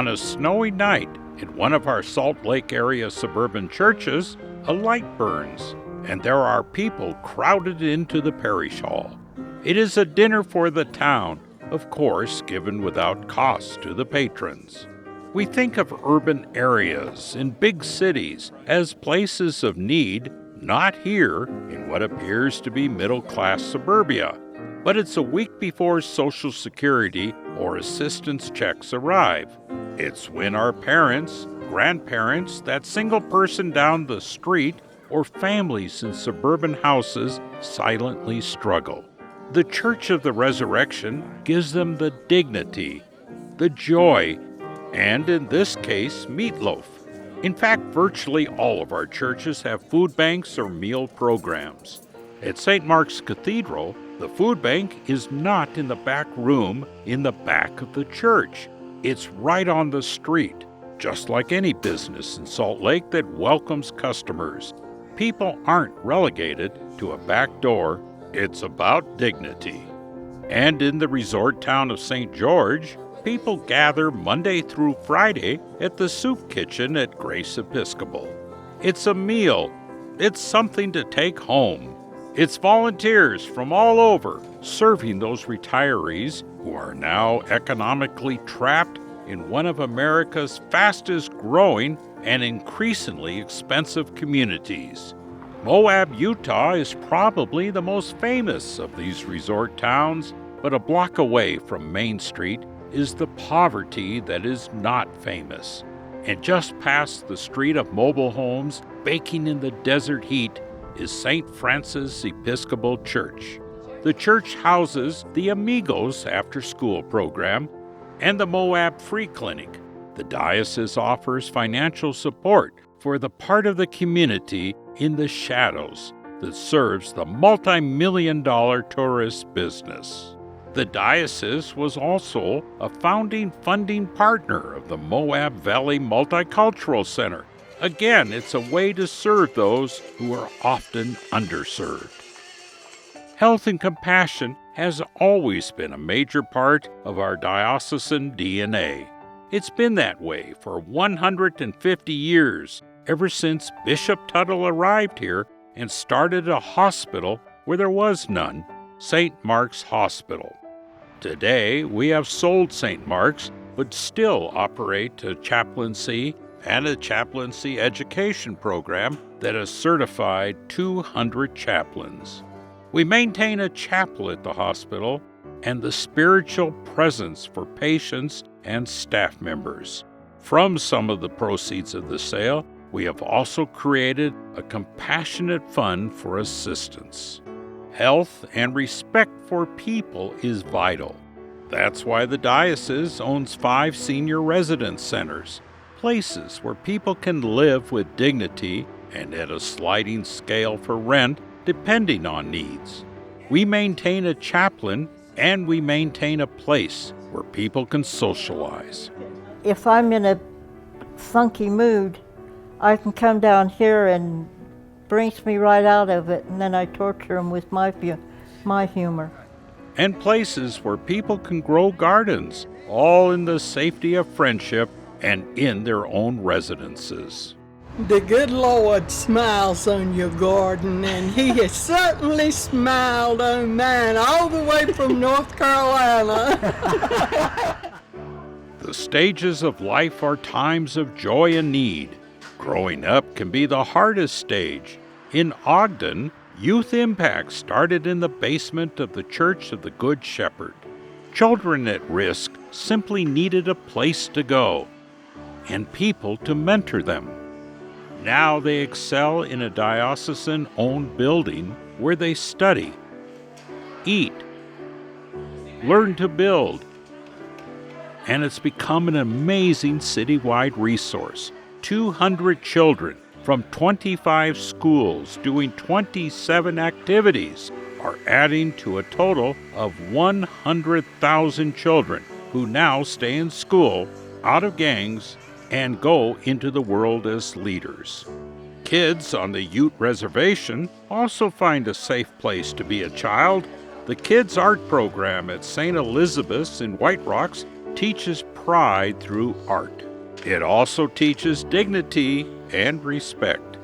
On a snowy night, in one of our Salt Lake area suburban churches, a light burns, and there are people crowded into the parish hall. It is a dinner for the town, of course, given without cost to the patrons. We think of urban areas in big cities as places of need, not here in what appears to be middle-class suburbia. But it's a week before Social Security or assistance checks arrive. It's when our parents, grandparents, that single person down the street, or families in suburban houses silently struggle. The Church of the Resurrection gives them the dignity, the joy, and in this case, meatloaf. In fact, virtually all of our churches have food banks or meal programs. At St. Mark's Cathedral, the food bank is not in the back room in the back of the church. It's right on the street, just like any business in Salt Lake that welcomes customers. People aren't relegated to a back door. It's about dignity. And in the resort town of St. George, people gather Monday through Friday at the soup kitchen at Grace Episcopal. It's a meal. It's something to take home. It's volunteers from all over serving those retirees who are now economically trapped in one of America's fastest growing and increasingly expensive communities. Moab, Utah is probably the most famous of these resort towns, but a block away from Main Street is the poverty that is not famous. And just past the street of mobile homes baking in the desert heat is St. Francis Episcopal Church. The church houses the Amigos after-school program and the Moab Free Clinic. The diocese offers financial support for the part of the community in the shadows that serves the multi-million-dollar tourist business. The diocese was also a founding funding partner of the Moab Valley Multicultural Center. Again, it's a way to serve those who are often underserved. Health and compassion has always been a major part of our diocesan DNA. It's been that way for 150 years, ever since Bishop Tuttle arrived here and started a hospital where there was none, St. Mark's Hospital. Today, we have sold St. Mark's, but still operate a chaplaincy and a chaplaincy education program that has certified 200 chaplains. We maintain a chapel at the hospital and the spiritual presence for patients and staff members. From some of the proceeds of the sale, we have also created a compassionate fund for assistance. Health and respect for people is vital. That's why the diocese owns 5 senior residence centers, places where people can live with dignity and at a sliding scale for rent depending on needs. We maintain a chaplain and we maintain a place where people can socialize. If I'm in a funky mood, I can come down here and brings me right out of it, and then I torture them with my humor. And places where people can grow gardens, all in the safety of friendship and in their own residences. The good Lord smiles on your garden, and He has certainly smiled on mine all the way from North Carolina. The stages of life are times of joy and need. Growing up can be the hardest stage. In Ogden, Youth Impact started in the basement of the Church of the Good Shepherd. Children at risk simply needed a place to go and people to mentor them. Now they excel in a diocesan-owned building where they study, eat, learn to build, and it's become an amazing citywide resource. 200 children from 25 schools doing 27 activities are adding to a total of 100,000 children who now stay in school, out of gangs, and go into the world as leaders. Kids on the Ute Reservation also find a safe place to be a child. The Kids Art Program at St. Elizabeth's in White Rocks teaches pride through art. It also teaches dignity and respect.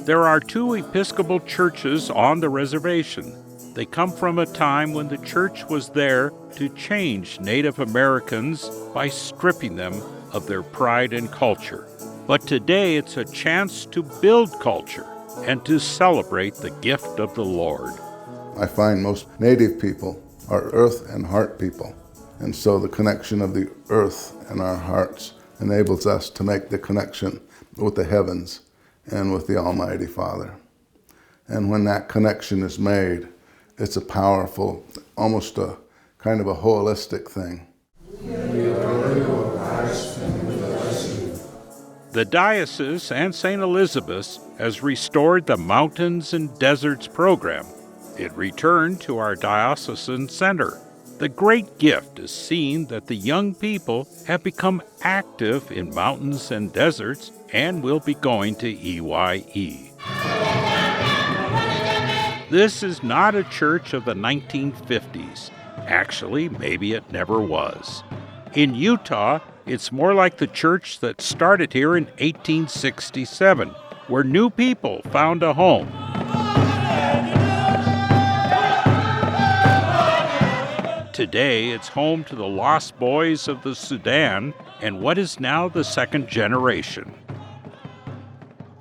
There are 2 Episcopal churches on the reservation. They come from a time when the church was there to change Native Americans by stripping them of their pride and culture. But today it's a chance to build culture and to celebrate the gift of the Lord. I find most Native people are earth and heart people. And so the connection of the earth and our hearts enables us to make the connection with the heavens and with the Almighty Father. And when that connection is made, it's a powerful, almost a kind of a holistic thing. The Diocese and St. Elizabeth's has restored the Mountains and Deserts program. It returned to our diocesan center. The great gift is seeing that the young people have become active in mountains and deserts and will be going to EYE. This is not a church of the 1950s. Actually, maybe it never was. In Utah, it's more like the church that started here in 1867, where new people found a home. Today, it's home to the lost boys of the Sudan and what is now the second generation.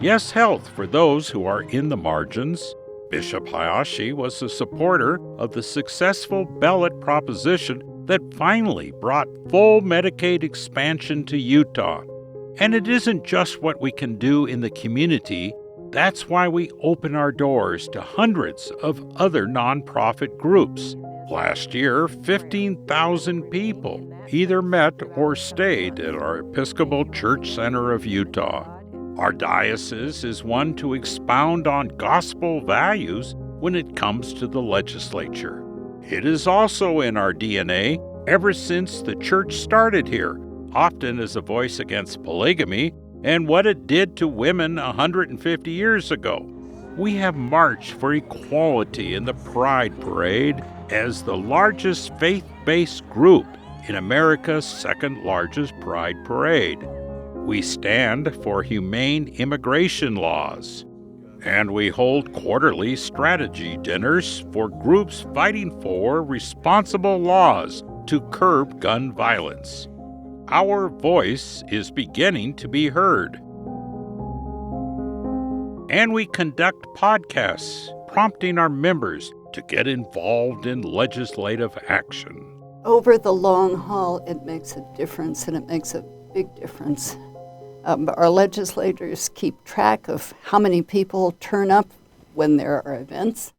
Yes, health for those who are in the margins. Bishop Hayashi was a supporter of the successful ballot proposition that finally brought full Medicaid expansion to Utah. And it isn't just what we can do in the community. That's why we open our doors to hundreds of other nonprofit groups. Last year, 15,000 people either met or stayed at our Episcopal Church Center of Utah. Our diocese is one to expound on gospel values when it comes to the legislature. It is also in our DNA ever since the church started here, often as a voice against polygamy and what it did to women 150 years ago. We have marched for equality in the Pride Parade as the largest faith-based group in America's second largest Pride Parade. We stand for humane immigration laws, and we hold quarterly strategy dinners for groups fighting for responsible laws to curb gun violence. Our voice is beginning to be heard. And we conduct podcasts, prompting our members to get involved in legislative action. Over the long haul, it makes a difference, and it makes a big difference. Our legislators keep track of how many people turn up when there are events.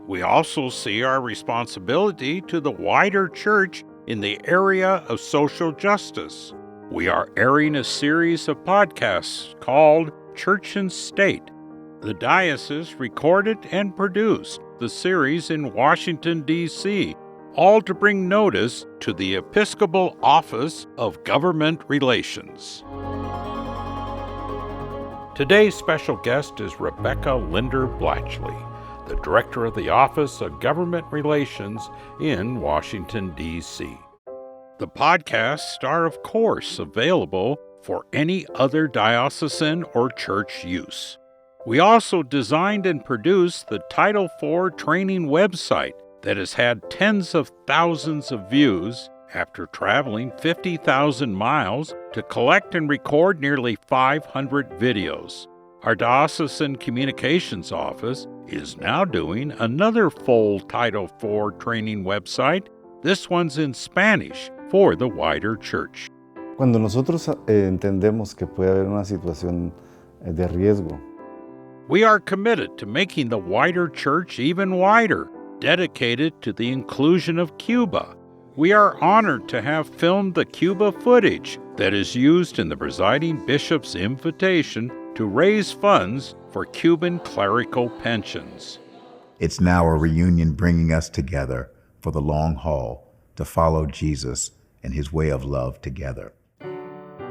We also see our responsibility to the wider church in the area of social justice. We are airing a series of podcasts called Church and State. The diocese recorded and produced the series in Washington, D.C., all to bring notice to the Episcopal Office of Government Relations. Today's special guest is Rebecca Linder Blatchley, the Director of the Office of Government Relations in Washington, D.C. The podcasts are, of course, available for any other diocesan or church use. We also designed and produced the Title IV training website that has had tens of thousands of views after traveling 50,000 miles to collect and record nearly 500 videos. Our Diocesan Communications Office is now doing another full Title IV training website. This one's in Spanish for the wider church. Cuando nosotros entendemos que puede haber una situación de riesgo, we are committed to making the wider church even wider, dedicated to the inclusion of Cuba. We are honored to have filmed the Cuba footage that is used in the presiding bishop's invitation to raise funds for Cuban clerical pensions. It's now a reunion bringing us together for the long haul to follow Jesus and his way of love together.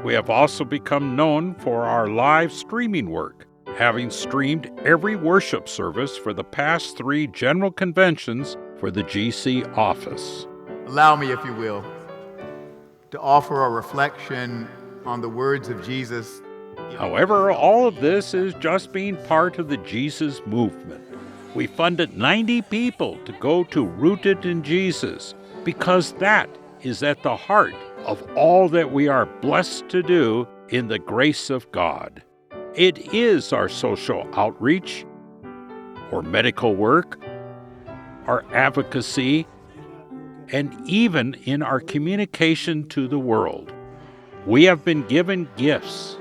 We have also become known for our live streaming work, having streamed every worship service for the past 3 general conventions for the GC office. Allow me, if you will, to offer a reflection on the words of Jesus. However, all of this is just being part of the Jesus movement. We funded 90 people to go to Rooted in Jesus because that is at the heart of all that we are blessed to do in the grace of God. It is our social outreach, or medical work, our advocacy, and even in our communication to the world. We have been given gifts.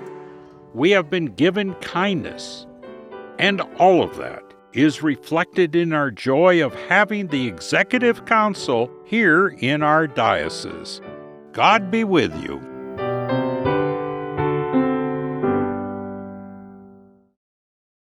We have been given kindness. And all of that is reflected in our joy of having the Executive Council here in our diocese. God be with you.